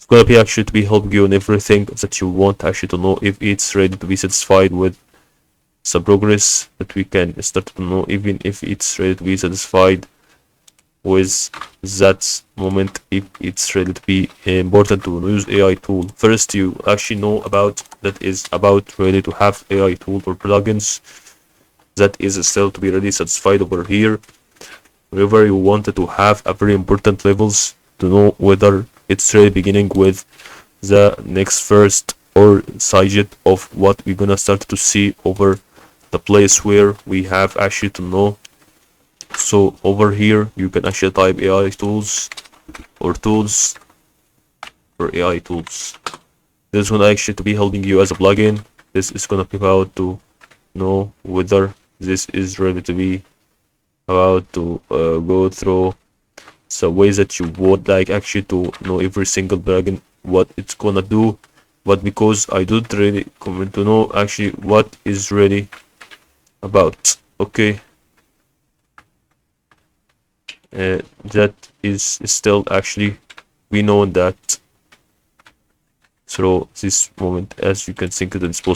It's gonna be actually to be helping you on everything that you want actually to know if it's ready to be satisfied with some progress that we can start to know, even if it's ready to be satisfied with that moment, if it's ready to be important to use AI tool. First, you actually know about that is about ready to have AI tool or plugins that is still to be really satisfied over here. Wherever you wanted to have a very important levels to know whether it's really beginning with the next first or side of what we're gonna start to see over the place where we have actually to know. So over here you can actually type AI tools or tools for AI tools. This is gonna actually to be helping you as a plugin. This is gonna be about to know whether this is ready to be about to go through so ways that you would like actually to know every single plugin what it's gonna do, but because I don't really comment to know actually what is really about. Okay, that is still actually we know that through this moment, as you can think that it's possible.